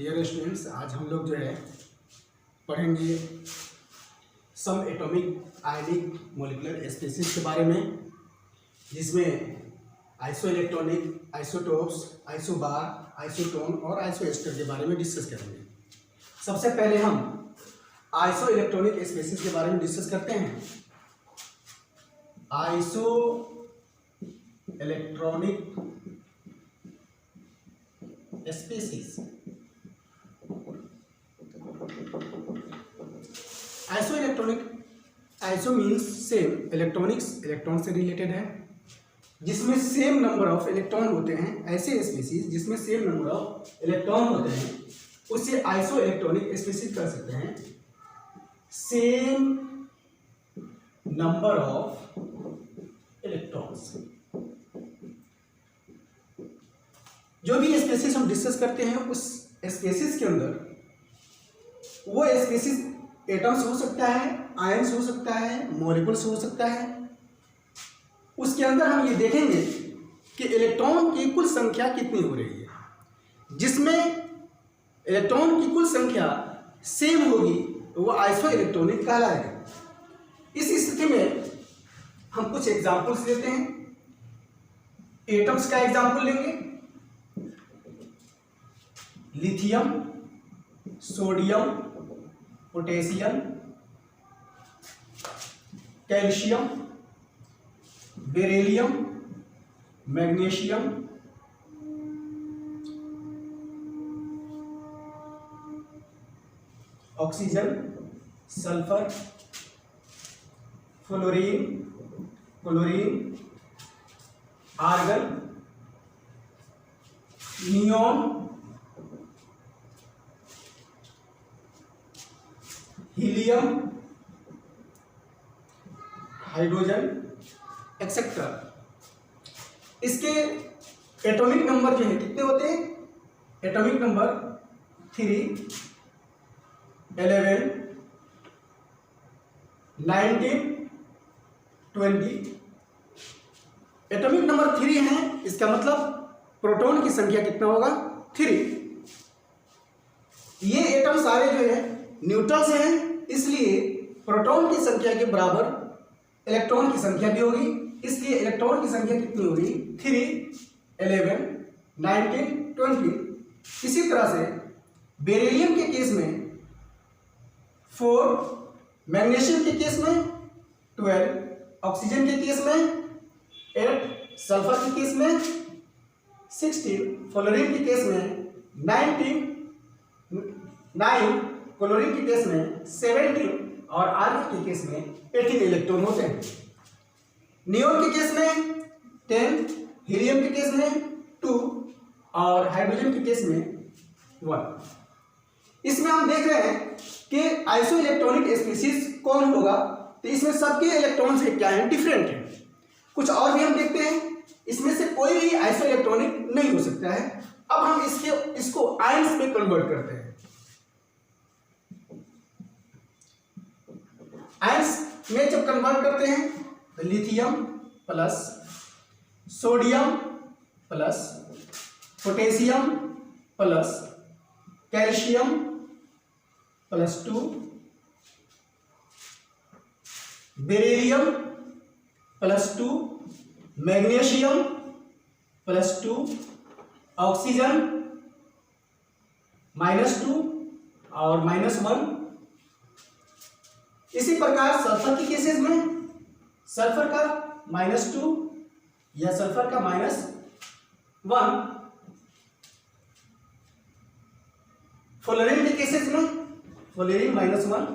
Dear students, आज हम लोग जो है पढ़ेंगे सम एटॉमिक आयनिक मॉलिक्यूलर स्पीशीज के बारे में, जिसमें iso electronic, isotopes, isobar, isotone और आइसोएस्टर के बारे में डिस्कस करेंगे। सबसे पहले हम आइसो इलेक्ट्रॉनिक स्पीशीज के बारे में डिस्कस करते हैं। Iso electronic species, iso electronic, iso means same, electronics electron से रिलेटेड है, जिसमें सेम नंबर ऑफ इलेक्ट्रॉन होते हैं। ऐसे स्पीशीज जिसमें सेम नंबर ऑफ इलेक्ट्रॉन होते हैं उसे आइसो इलेक्ट्रॉनिक स्पीशीज कर सकते हैं। सेम नंबर ऑफ इलेक्ट्रॉन्स, जो भी स्पीशीज हम डिस्कस करते हैं उस स्पीशीज के अंदर वो स्पीशीज एटम्स हो सकता है, आयन्स हो सकता है, मॉलिक्यूल्स हो सकता है। उसके अंदर हम ये देखेंगे कि इलेक्ट्रॉन की कुल संख्या कितनी हो रही है। जिसमें इलेक्ट्रॉन की कुल संख्या सेम होगी वो आइसो इलेक्ट्रॉनिक कहलाएगा। इस स्थिति में हम कुछ एग्जांपल्स लेते हैं। एटम्स का एग्जांपल लेंगे। Lithium, sodium, potassium, calcium, beryllium, magnesium, oxygen, sulphur, fluorine, chlorine, argon, neon, helium, hydrogen, etcetera. इसके एटॉमिक नंबर जो है कितने होते हैं? Atomic number 3, 11, 19, 20। एटॉमिक नंबर 3 है, इसका मतलब प्रोटॉन की संख्या कितना होगा? 3। ये एटम सारे जो है न्यूट्रल से हैं, इसलिए प्रोटॉन की संख्या के बराबर इलेक्ट्रॉन की संख्या भी होगी। इसलिए इलेक्ट्रॉन की संख्या कितनी होगी? 3, 11, 19, 20। इसी तरह से बेरिलियम के केस में 4, मैग्नीशियम के केस में 12, ऑक्सीजन के केस में 8, सल्फर के केस में 16, फ्लोरीन के केस में 19, 9, क्लोरीन के केस में 17 और आर्गन के केस में 18 इलेक्ट्रॉन होते हैं। नियोन के केस में 10, हीलियम के केस में 2 और हाइड्रोजन के केस में 1। इसमें हम देख रहे हैं कि आइसो इलेक्ट्रॉनिक स्पीशीज कौन होगा, तो इसमें सबके इलेक्ट्रॉन्स क्या हैं? डिफरेंट हैं। कुछ और भी हम देखते हैं, इसमें से कोई भी आइसो इलेक्ट्रॉनिक नहीं हो सकता है। अब हम इसको आयंस में कन्वर्ट करते हैं। आयंस में जब कन्वर्ट करते हैं तो lithium plus sodium plus potassium plus calcium +2, beryllium +2, magnesium +2, oxygen -2 और -1। इसी प्रकार सल्फर के केसेस में सल्फर का -2 या सल्फर का -1। फ्लोरीन के केसेस में फ्लोरीन -1।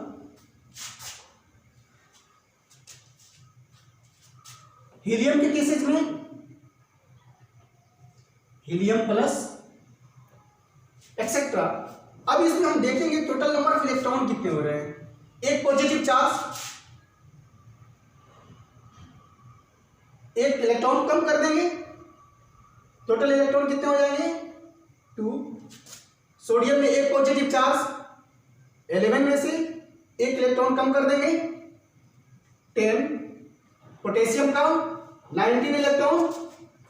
हीलियम के केसेस में हीलियम प्लस, एक्सेट्रा। अब इसमें हम देखेंगे टोटल नंबर ऑफ इलेक्ट्रॉन कितने हो रहे हैं। एक पॉजिटिव चार्ज, एक इलेक्ट्रॉन कम कर देंगे, टोटल इलेक्ट्रॉन कितने हो जाएंगे? 2। सोडियम में एक पॉजिटिव चार्ज, 11 में से एक इलेक्ट्रॉन कम कर देंगे, 10। पोटेशियम का 19 इलेक्ट्रॉन,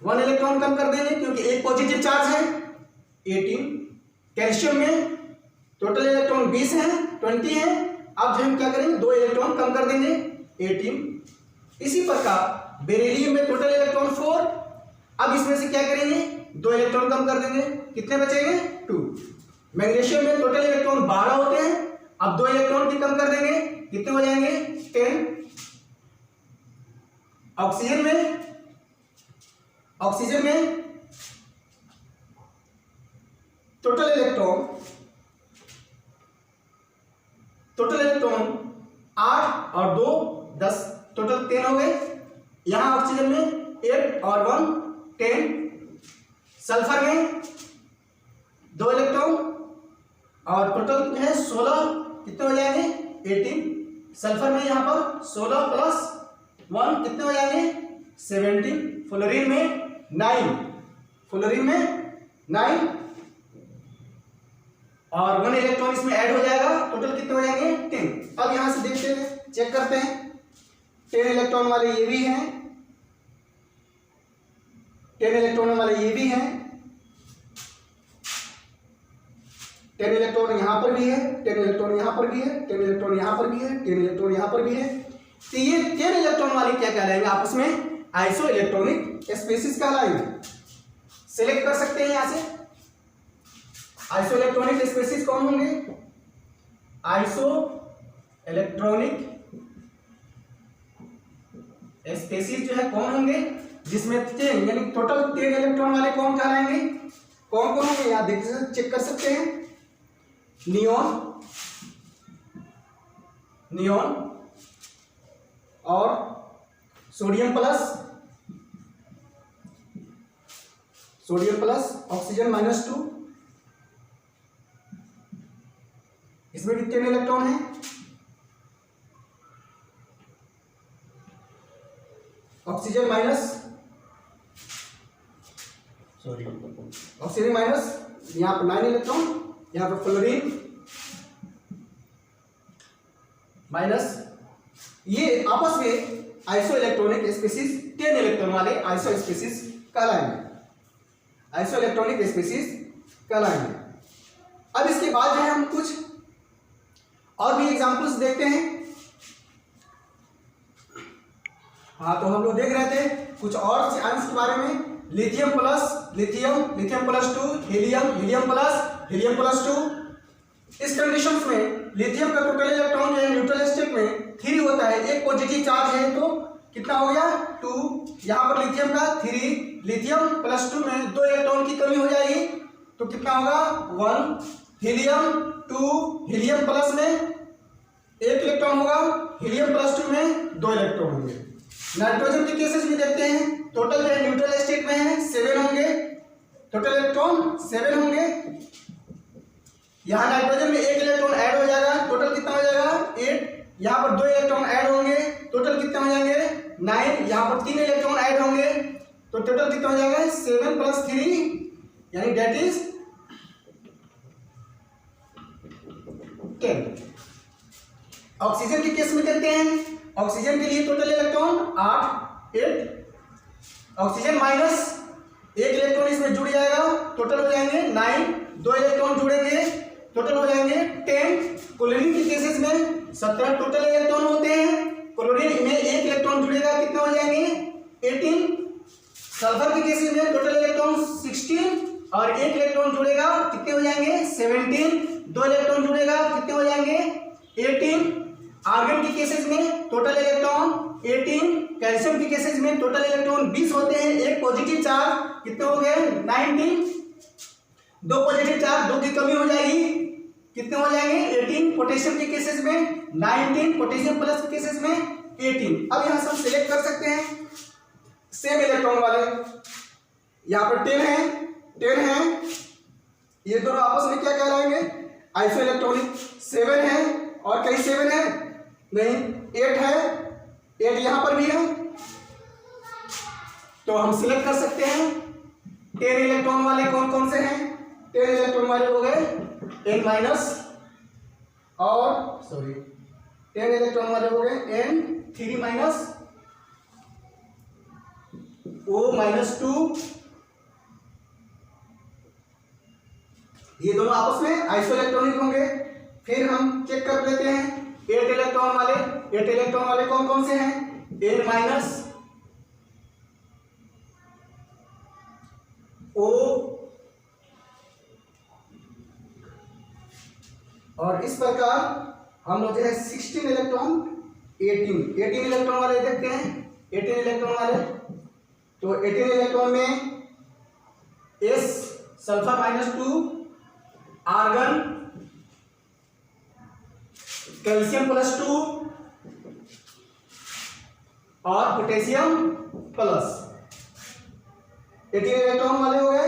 1 इलेक्ट्रॉन कम कर देंगे क्योंकि एक पॉजिटिव चार्ज है, 18। कैल्शियम में टोटल इलेक्ट्रॉन 20 हैं, 20 हैं। अब जो हम क्या करेंगे, 2 इलेक्ट्रॉन कम कर देंगे, 18। इसी प्रकार बेरिलियम में टोटल इलेक्ट्रॉन 4। अब इसमें से क्या करेंगे, 2 इलेक्ट्रॉन कम कर देंगे, कितने बचेंगे, 2। मैग्नीशियम में टोटल इलेक्ट्रॉन 12 होते हैं, अब 2 इलेक्ट्रॉन भी कम कर देंगे, कितने हो जाएंगे, 10। ऑक्सीजन में टोटल इलेक्ट्रॉन 8 और 2 10, टोटल 10 हो गए। यहां ऑक्सीजन में 8 और 1 10। सल्फर में 2 इलेक्ट्रॉन और टोटल है 16, कितने हो जाएंगे, 18। सल्फर में यहां पर 16 प्लस 1 कितने हो जाएंगे, 17। फ्लोरीन में 9 और 1 इलेक्ट्रॉन इसमें ऐड हो जाएगा, टोटल कितने हो जाएंगे, 10। अब यहां से देखते हैं, चेक करते हैं, 10 इलेक्ट्रॉन वाले ये भी हैं, 10 इलेक्ट्रॉन वाले ये भी हैं, 10 इलेक्ट्रॉन यहां पर भी है, 10 इलेक्ट्रॉन यहां पर भी है, 10 इलेक्ट्रॉन यहां पर भी है, 10 इलेक्ट्रॉन यहां पर भी है। तो ये 10 इलेक्ट्रॉन वाले क्या कहलाएंगे, आपस में आइसो इलेक्ट्रॉनिक स्पीशीज कहलाएंगे। सिलेक्ट कर सकते हैं यहां से, आइसो इलेक्ट्रॉनिक स्पीशीज कौन होंगे, आइसो इलेक्ट्रॉनिक स्पीशीज जो है कौन होंगे, जिसमें 10 यानी टोटल 10 इलेक्ट्रॉन वाले कौन कहलाएंगे, कौन कौन होंगे, यहां देख चेक कर सकते हैं। नियॉन और सोडियम प्लस ऑक्सीजन -2, इसमें भी 10 इलेक्ट्रॉन है। ऑक्सीजन माइनस यहाँ पर 9 इलेक्ट्रॉन, यहाँ पर फ्लोरीन माइनस। ये आपस में आइसो इलेक्ट्रॉनिक स्पीशीज 10 इलेक्ट्रॉन वाले आइसो स्पीशीज कहलाएंगे, आइसो इलेक्ट्रॉनिक स्पीशीज कहलाएंगे। अब इसके बाद जो है हम कुछ और भी एग्जांपल्स देखते हैं। हाँ, तो हम लोग देख रहे थे कुछ और आयंस के बारे में, लिथियम प्लस 2, हीलियम प्लस 2। इस कंडीशंस में लिथियम का टोटल इलेक्ट्रॉन जो है न्यूट्रल स्टेट में 3 होता है, एक पॉजिटिव चार्ज है तो कितना हो गया, 2। यहाँ पर लिथियम का 3, लिथियम प्लस 2 में 2 इलेक्ट्रॉन की कमी हो जाएगी तो कितना होगा, 1। हीलियम 2, हीलियम प्लस में 1 इलेक्ट्रॉन होगा, हीलियम प्लस 2 में 2 इलेक्ट्रॉन होंगे। नाइट्रोजन के केसेस में देखते हैं, टोटल जो है न्यूट्रल स्टेट में है 7 होंगे, टोटल इलेक्ट्रॉन 7 होंगे। यहाँ नाइट्रोजन में 1 इलेक्ट्रॉन ऐड हो जाएगा, टोटल कितना हो जाएगा, 8। यहाँ पर 2 इलेक्ट्रॉन ऐड होंगे, टोटल कितने हो जाएंगे, 9। यहाँ पर 3 इलेक्ट्रॉन ऐड होंगे तो टोटल कितना हो जाएगा, 7 + 3 यानी डेट इज 10। ऑक्सीजन के केस में देखते हैं, ऑक्सीजन के लिए total electron 8। Oxygen minus 1 electron इसमें जुड़ जाएगा, टोटल हो जाएंगे 9। 2 इलेक्ट्रॉन जुड़ेंगे, टोटल हो जाएंगे 10। क्लोरीन के केसेस में 17 टोटल इलेक्ट्रॉन होते हैं, क्लोरीन में 1 इलेक्ट्रॉन जुड़ेगा, कितने हो जाएंगे, 18। सल्फर के केसेस में टोटल इलेक्ट्रॉन 16 और 1 इलेक्ट्रॉन जुड़ेगा, कितने हो जाएंगे, 17। 2 इलेक्ट्रॉन जुड़ेगा, कितने हो जाएंगे, 18। आर्गन के केसेस में टोटल इलेक्ट्रॉन 18। कैल्शियम के केसेस में टोटल इलेक्ट्रॉन 20 होते हैं, एक पॉजिटिव चार्ज, कितने हो गए, 19। 2 पॉजिटिव चार्ज, 2 की कमी हो जाएगी, कितने हो जाएंगे, 18। पोटेशियम के केसेस में 19, पोटेशियम प्लस के केसेस में 18। अब यहां से हम सिलेक्ट कर सकते हैं सेम इलेक्ट्रॉन वाले, यहाँ पर 10 है, ये दोनों आपस में क्या कहलाएंगे, आइसो इलेक्ट्रॉनिक। 7 है और कहीं 7 है नहीं, 8 है, 8 यहां पर भी है, तो हम सिलेक्ट कर सकते हैं 10 इलेक्ट्रॉन वाले कौन कौन से हैं। 10 इलेक्ट्रॉन वाले हो गए N- और 10 इलेक्ट्रॉन वाले हो गए N3- O-2 ये दोनों आपस में आइसोइलेक्ट्रॉनिक होंगे। फिर हम चेक कर लेते हैं 8 इलेक्ट्रॉन वाले। 8 इलेक्ट्रॉन वाले कौन कौन से हैं? N- O और इस प्रकार हम लोग जो है 16 इलेक्ट्रॉन 18 इलेक्ट्रॉन वाले देखते हैं। 18 इलेक्ट्रॉन वाले, तो 18 इलेक्ट्रॉन में S सल्फर -2, आर्गन, कैल्शियम +2 और पोटेशियम प्लस। 18 इलेक्ट्रॉन वाले हो गए।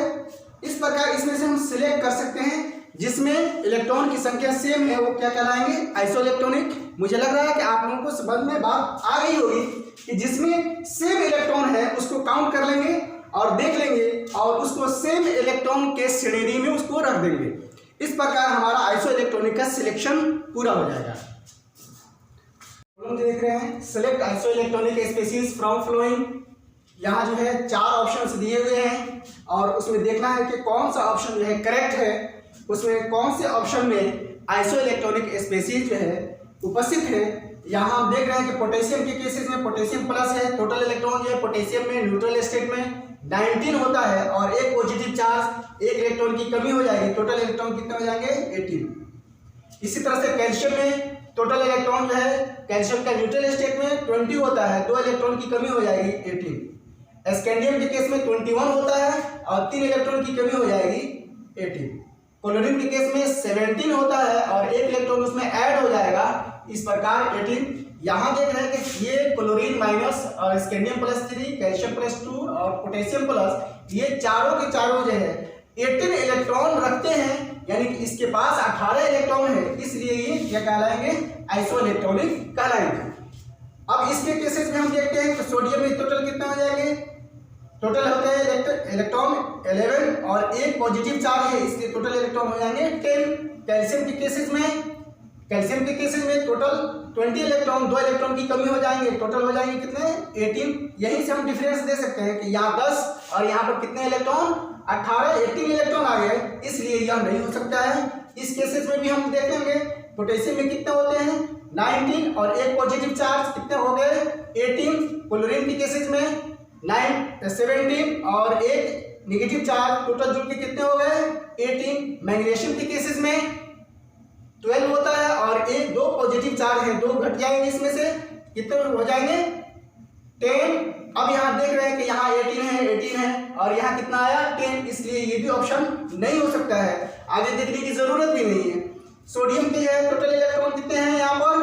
इस प्रकार इसमें से हम सिलेक्ट कर सकते हैं जिसमें इलेक्ट्रॉन की संख्या सेम है, वो क्या कहलाएंगे? आइसोइलेक्ट्रॉनिक। मुझे लग रहा है कि आप लोगों को समझ में बात आ गई होगी कि जिसमें सेम इलेक्ट्रॉन है उसको काउंट कर लेंगे और देख लेंगे और उसको सेम इलेक्ट्रॉन के श्रेणी में उसको रख देंगे। इस प्रकार हमारा आइसोइलेक्ट्रॉनिक का सिलेक्शन पूरा हो जाएगा। देख रहे हैं select isoelectronic species from flowing. यहाँ जो है 4 ऑप्शंस दिए हुए हैं और उसमें देखना है कि कौन सा ऑप्शन जो है करेक्ट है, उसमें कौन से ऑप्शन में आइसोइलेक्ट्रॉनिक स्पीशीज जो है उपस्थित है। यहाँ हम देख रहे हैं कि पोटेशियम के केसेस में पोटेशियम प्लस है। टोटल इलेक्ट्रॉन जो है पोटेशियम में न्यूट्रल स्टेट में 19 होता है और एक पॉजिटिव चार्ज, एक इलेक्ट्रॉन की कमी हो जाएगी। टोटल इलेक्ट्रॉन कितने हो जाएंगे? 18। इसी तरह से कैल्शियम में टोटल इलेक्ट्रॉन जो है कैल्शियम का न्यूट्रल स्टेट में 20 होता है, 2 इलेक्ट्रॉन की कमी हो जाएगी 18। स्कैंडियम के केस में 21 होता है और 3 इलेक्ट्रॉन की कमी हो जाएगी 18। क्लोरीन के केस में 17 होता है और 1 इलेक्ट्रॉन उसमें ऐड हो जाएगा, इस प्रकार 18। यहाँ देख रहे हैं कि ये क्लोरीन माइनस और स्कैंडियम +3, कैल्शियम +2 और पोटेशियम प्लस, ये चारों के चारों जो है 18 इलेक्ट्रॉन रखते हैं, यानी कि इसके पास 18 इलेक्ट्रॉन है, इसलिए ये क्या कहलाएंगे? आइसोइलेक्ट्रॉनिक कहलाएंगे। अब इसके केसेस में हम देखते हैं कि सोडियम में टोटल कितना हो जाएंगे? टोटल होते हैं इलेक्ट्रॉन 11 और एक पॉजिटिव चार्ज है, इसलिए टोटल इलेक्ट्रॉन हो जाएंगे 10। कैल्शियम के केसेस में टोटल 20 इलेक्ट्रॉन, 2 इलेक्ट्रॉन की कमी हो जाएंगे, टोटल हो जाएंगे कितने? 18। यहीं से हम डिफरेंस दे सकते हैं कि यहाँ 10 और यहाँ पर कितने इलेक्ट्रॉन? 18 18 इलेक्ट्रॉन आ गए, इसलिए यह नहीं हो सकता है। इस केसेस में भी हम देखेंगे पोटेशियम में कितने होते हैं? 19 और एक पॉजिटिव चार्ज, कितने हो गए? 18। क्लोरीन के केसेस में 17 और एक नेगेटिव चार्ज, टोटल जुड़ के कितने हो गए? 18। मैग्नीशियम के केसेस में 12 होता है और एक 2 पॉजिटिव चार्ज है, 2 घट जाएंगे, इसमें से कितने हो जाएंगे? 10। अब यहाँ देख रहे हैं कि यहाँ 18 है और यहाँ कितना आया? 10, इसलिए ये भी ऑप्शन नहीं हो सकता है, आगे देखने की जरूरत भी नहीं है। सोडियम के है टोटल इलेक्ट्रॉन कितने हैं? यहाँ पर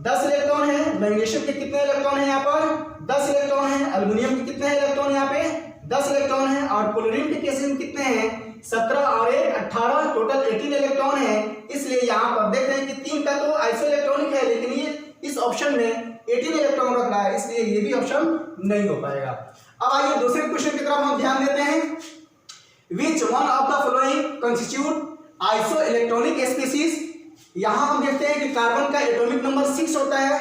10 इलेक्ट्रॉन है। मैग्नीशियम के कितने इलेक्ट्रॉन है? यहाँ पर 10 इलेक्ट्रॉन है। एल्युमिनियम के कितने इलेक्ट्रॉन यहाँ पे? 10 इलेक्ट्रॉन है। और क्लोरीन के केस में कितने हैं? 17 और 1 18, टोटल 18 इलेक्ट्रॉन है। इसलिए यहाँ पर देख रहे हैं कि 3 का तो आइसोइलेक्ट्रॉनिक है, लेकिन ये इस ऑप्शन में 18 इलेक्ट्रॉन रख रहा है, इसलिए ये भी ऑप्शन नहीं हो पाएगा। अब आइए दूसरे क्वेश्चन की तरफ हम ध्यान देते हैं। Which one of the following constitute isoelectronic species. यहाँ हम देखते हैं कि कार्बन का एटॉमिक नंबर 6 होता है,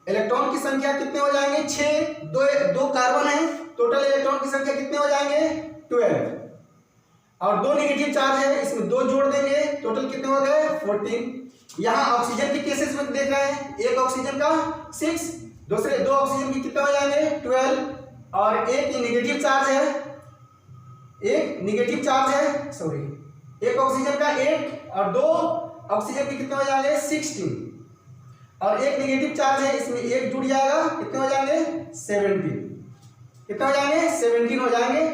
इलेक्ट्रॉन की संख्या कितने हो जाएंगे? 6। 2 कार्बन है, टोटल इलेक्ट्रॉन की संख्या कितने हो जाएंगे? 12 और 2 नेगेटिव चार्ज है, इसमें 2 जोड़ देंगे, टोटल कितने हो गए? 14। यहाँ ऑक्सीजन के केसेस में देख रहे हैं, एक ऑक्सीजन का 6, दूसरे 2 ऑक्सीजन की कितने हो जाएंगे? 12 और एक नेगेटिव चार्ज है, एक ऑक्सीजन का 8 और 2 ऑक्सीजन के कितने हो जाएंगे? 16 और एक नेगेटिव चार्ज है, इसमें एक जुड़ जाएगा, कितने हो जाएंगे? 17। कितने हो जाएंगे? 17 हो जाएंगे,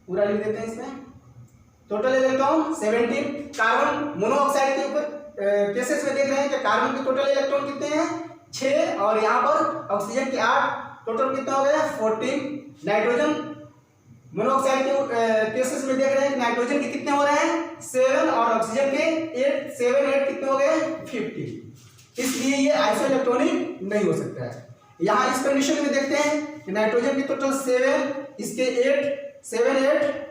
पूरा लिख देते हैं इसमें। Total electron 17। कार्बन मोनोऑक्साइड के ऊपर केसेस में देख रहे हैं कि कार्बन के टोटल इलेक्ट्रॉन कितने हैं? 6 और यहाँ पर ऑक्सीजन के 8, टोटल कितना हो गया? 14। नाइट्रोजन मोनोऑक्साइड के केसेस में देख रहे हैं नाइट्रोजन के कितने हो रहे हैं? 7 और ऑक्सीजन के 8, 7 8 कितने हो गए? 50। इसलिए ये आइसोइलेक्ट्रॉनिक नहीं हो सकता है। यहाँ इस कंडीशन में देखते हैं कि नाइट्रोजन के टोटल 7, इसके 8, 7 8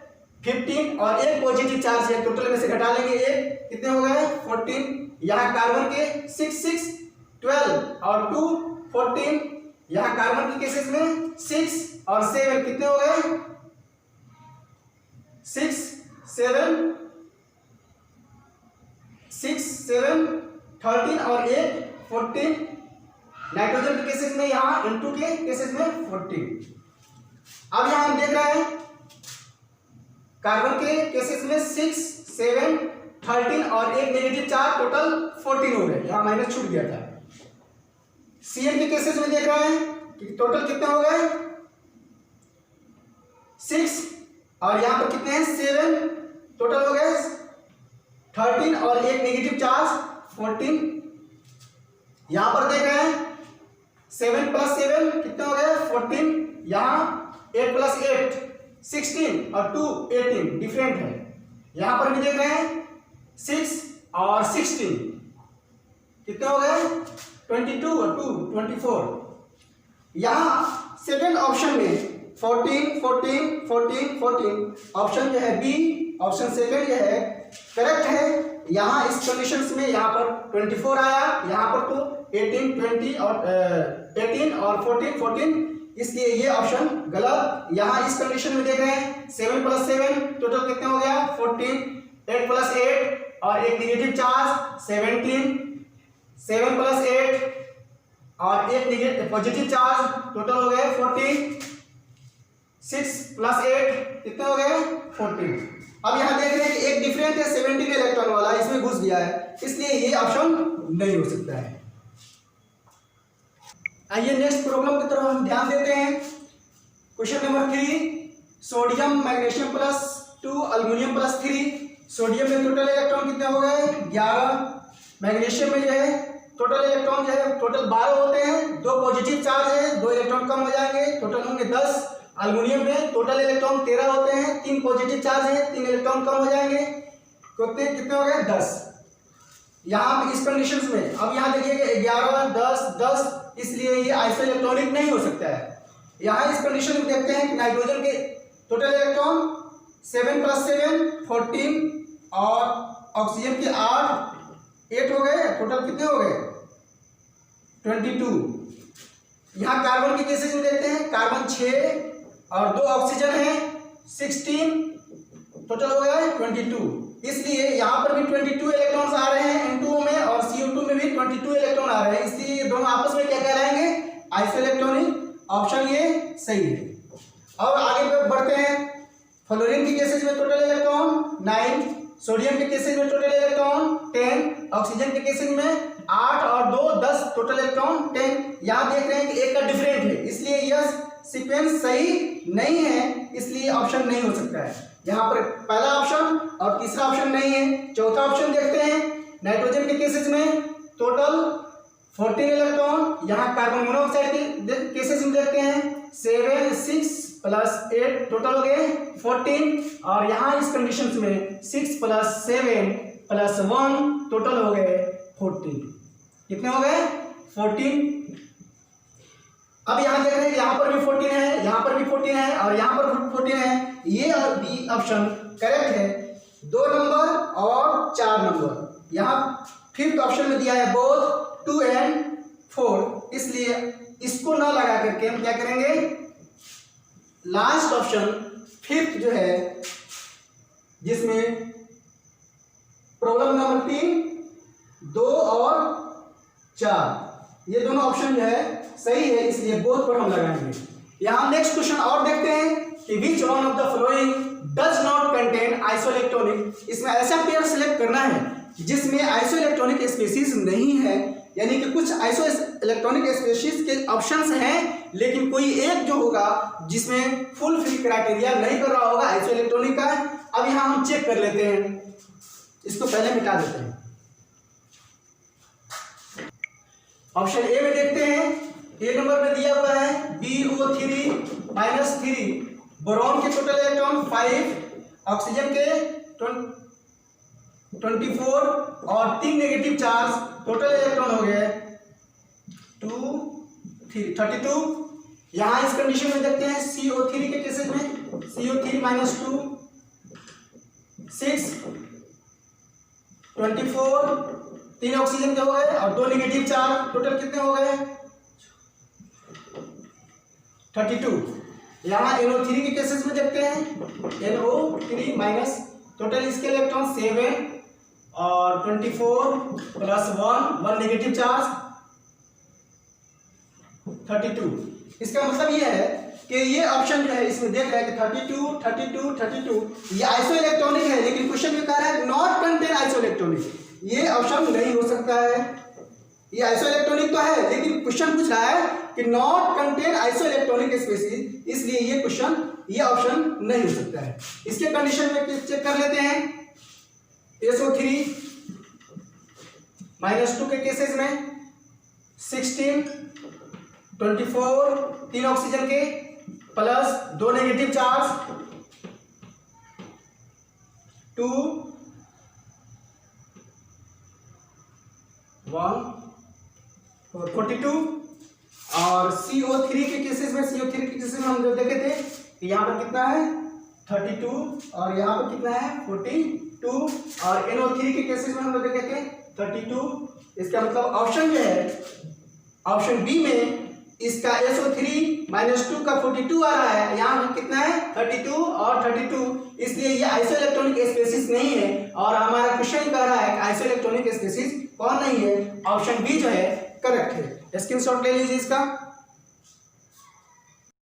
15 और एक पॉजिटिव चार्ज है, टोटल में से घटा लेंगे 1, कितने हो गए? 14। यहाँ कार्बन के 6 6 12 और 2 14। यहाँ कार्बन के केसेस में 6 और 7 कितने हो गए? 6 7 7 13 और 1 14। नाइट्रोजन के केसेस में यहाँ N2 के केसेस में 14। अब यहाँ हम देख रहे हैं कार्बन के केसेस में 6 7 13 और 1 नेगेटिव चार्ज, टोटल 14 हो गए, यहाँ माइनस छूट गया था। Cn के केसेस में देख रहे हैं कि टोटल कितने हो गए 6 और यहाँ पर कितने हैं 7, टोटल हो गए 13 और 1 नेगेटिव चार्ज 14। यहाँ पर देख रहे हैं 7 + 7 कितने हो गए 14, यहाँ 8 + 8 16 और 2 18, डिफरेंट है। यहाँ पर भी देख रहे हैं 6 और 16 कितने हो गए 22 और 2 24। यहाँ सेकेंड ऑप्शन में 14 14 14 14 ऑप्शन जो है बी, ऑप्शन सेकेंड जो है करेक्ट है। यहाँ इस कंडीशंस में यहाँ पर 24 आया, यहाँ पर तो 18 20 और 18 और 14 14, इसलिए ये ऑप्शन गलत। यहाँ इस कंडीशन में देख रहे हैं 7 + 7 टोटल कितने हो गया 14, 8 + 8 और एक नेगेटिव चार्ज 17, 7 + 8 और एक नेगेटिव पॉजिटिव चार्ज, टोटल हो गए 40, 6 + 8 कितने हो गए 14। अब यहाँ देख रहे हैं कि एक डिफरेंट है 17 इलेक्ट्रॉन वाला, इसमें घुस गया है, इसलिए ये ऑप्शन नहीं हो सकता है। आइए नेक्स्ट प्रॉब्लम की तरफ हम ध्यान देते हैं। Question number 3, sodium magnesium +2 aluminium +3। Sodium में टोटल इलेक्ट्रॉन कितने हो गए 11, मैग्नीशियम में जो है टोटल इलेक्ट्रॉन जो है टोटल 12 होते हैं, 2 पॉजिटिव चार्ज है, 2 इलेक्ट्रॉन कम हो जाएंगे, टोटल होंगे 10। अल्युमिनियम में टोटल इलेक्ट्रॉन 13 होते हैं, 3 पॉजिटिव चार्ज है, 3 इलेक्ट्रॉन कम हो जाएंगे, कितने हो गए 10। यहाँ इस कंडीशंस में अब यहाँ देखिएगा 11 10 10, इसलिए ये आइसो इलेक्ट्रॉनिक नहीं हो सकता है। यहाँ इस कंडीशन में देखते हैं कि नाइट्रोजन के टोटल इलेक्ट्रॉन 7 + 7 14 और ऑक्सीजन के 8 हो गए, टोटल कितने हो गए 22। यहाँ कार्बन के केसेस में देखते हैं कार्बन 6 और 2 ऑक्सीजन है 16, टोटल हो गया 22। इसलिए यहाँ पर भी 22 इलेक्ट्रॉन्स आ रहे हैं N2 में और CO2 में भी 22 इलेक्ट्रॉन आ रहे हैं, इसलिए ये दोनों आपस में क्या कहलाएंगे आइसो इलेक्ट्रॉनिक। ऑप्शन ये सही है। अब आगे बढ़ते हैं। फ्लोरीन के केसेस में टोटल इलेक्ट्रॉन 9, सोडियम के केसेस में टोटल इलेक्ट्रॉन 10, ऑक्सीजन के केसेस में 8 और 2 10, टोटल इलेक्ट्रॉन 10। यहाँ देख रहे हैं कि एक का डिफरेंट है, इसलिए यह सीक्वेंस सही नहीं है, इसलिए ऑप्शन नहीं हो सकता है। यहाँ पर पहला ऑप्शन और तीसरा ऑप्शन नहीं है। चौथा ऑप्शन देखते हैं। नाइट्रोजन के केसेस में टोटल 14 इलेक्ट्रॉन, यहाँ कार्बन मोनोऑक्साइड के केसेस में देखते हैं 7 6 + 8 टोटल हो गए 14 और यहाँ इस कंडीशंस में 6 + 7 + 1 टोटल हो गए 14। कितने हो गए 14। अब यहाँ देख रहे हैं यहाँ पर भी 14 है, यहाँ पर भी 14 है और यहाँ पर 14 है। ये और बी ऑप्शन करेक्ट है। 2 नंबर और 4 नंबर, यहाँ फिफ्थ ऑप्शन में दिया है बोथ 2 and 4, इसलिए इसको ना लगा करके हम क्या करेंगे लास्ट ऑप्शन फिफ्थ जो है जिसमें प्रॉब्लम नंबर 3 2 और 4 ये दोनों ऑप्शन जो है सही है, इसलिए बोथ पर हम लगाएंगे। यहाँ नेक्स्ट क्वेश्चन और देखते हैं कि which one of the following does not contain isoelectronic. इसमें ऐसा पेयर सिलेक्ट करना है जिसमें आइसोइलेक्ट्रॉनिक स्पीशीज नहीं है, यानी कि कुछ आइसो इलेक्ट्रॉनिक स्पीशीज के ऑप्शंस हैं लेकिन कोई एक जो होगा जिसमें फुल फिल क्राइटेरिया नहीं कर रहा होगा आइसो इलेक्ट्रॉनिक का। अब यहाँ हम चेक कर लेते हैं, इसको पहले मिटा देते हैं। ऑप्शन ए में देखते हैं, ए नंबर में दिया हुआ है BO3 - 3, बोरॉन के टोटल इलेक्ट्रॉन 5, ऑक्सीजन के 24 और 3 नेगेटिव चार्ज, टोटल इलेक्ट्रॉन हो गए 2 3 32। यहाँ इस कंडीशन में देखते हैं CO3 के केसेस में CO3 - 2 6 24, 3 ऑक्सीजन के हो गए और 2 नेगेटिव चार्ज, टोटल कितने हो गए 32। यहाँ NO3 के केसेस में देखते हैं NO3 माइनस, टोटल इसके इलेक्ट्रॉन 7 और 24 प्लस 1 नेगेटिव चार्ज 32। इसका मतलब ये है कि ये ऑप्शन जो है इसमें देख रहे हैं कि 32 ये आइसो इलेक्ट्रॉनिक है, लेकिन क्वेश्चन में कह रहा है नॉट कंटेन आइसो इलेक्ट्रॉनिक। ये ऑप्शन नहीं हो सकता है। ये आइसो इलेक्ट्रॉनिक तो है, लेकिन क्वेश्चन पूछ रहा है कि not contain iso electronic species, इसलिए ये ऑप्शन नहीं हो सकता है। इसके कंडीशन में चेक कर लेते हैं। SO3 -2 के केसेस में 16 24 3 ऑक्सीजन के प्लस 2 नेगेटिव चार्ज 2 1 42। और CO3 के केसेस में हम जो देखे थे कि यहाँ पर कितना है 32 और यहाँ पर कितना है 42। और NO3 के केसेस में हम लोग देखे थे 32। इसका मतलब ऑप्शन जो है ऑप्शन बी में इसका SO3 -2 का 42 आ रहा है, यहाँ पर कितना है 32 और 32, इसलिए ये आइसो इलेक्ट्रॉनिक स्पीशीज नहीं है। और हमारा क्वेश्चन कह रहा है कि आइसो इलेक्ट्रॉनिक स्पीशीज कौन नहीं है, ऑप्शन बी जो है करेक्ट है। स्क्रीनशॉट ले लीजिए इसका।